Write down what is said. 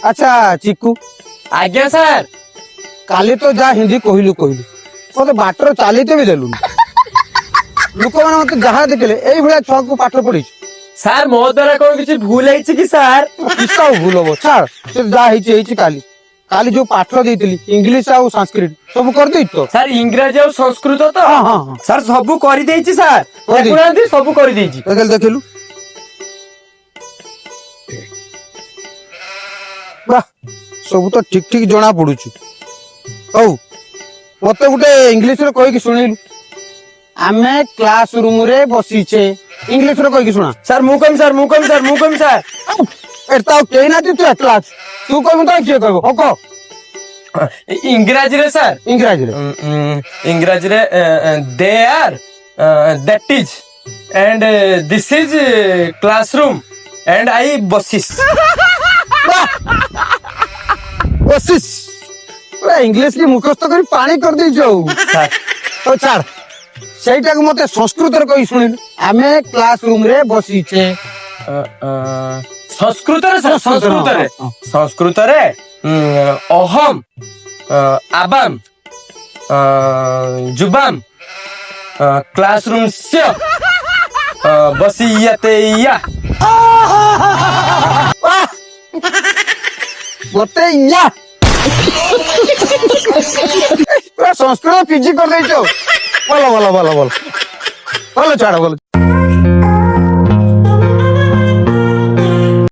अच्छा चिकू आज्ञा सर काली तो जा हिंदी कहलु कहलु मत बाटर चलीते भी देलु लोक मैंने मत जहाँ देखले यही भाया छुआ को पाठ पढ़ी सर मो द्वारा कौन किसी भूल है कि सर किसा भूल हम छाड़ से जा काली काली जो पाठ देती इंग्लिश आउ संस्कृत सब कर दी तो सर इंग्रजी और संस्कृत तो हाँ हाँ हाँ सर सबू कर देछि सर कर देछि। देखुनांती सबू कर देछि देखल देखलु वाह सब तो ठीक ठीक जना पड़ुची हौ मते गुटे इंग्लिश रे कहि कि सुनिलु आमे क्लासरूम रे बसीछे इंग्लिश रे कहि कि सुना सर मुकम सर मुकम सर मुकम सर एता केही ना तू क्लास तू कहबो तो किए कहबो हको इंग्रजी रे सर इंग्रजी रे इंग्रजी रे they are that is and this is classroom and I बसिस बसिस पूरा इंग्लिश की मुखस्त करी पानी कर दी जो सर तो छाड़ सेटा को मते संस्कृत रे कहि सुनिलु आमे क्लासरूम रे बसीछे संस्कृत रे सर संस्कृत रे संस्कृत रे अहम आबाम जुबाम क्लासरूम से बसीयते या मते या पूरा संस्कृत पीजी कर दै जो बोलो बोलो बोलो बोलो बोलो छाड़ बोलो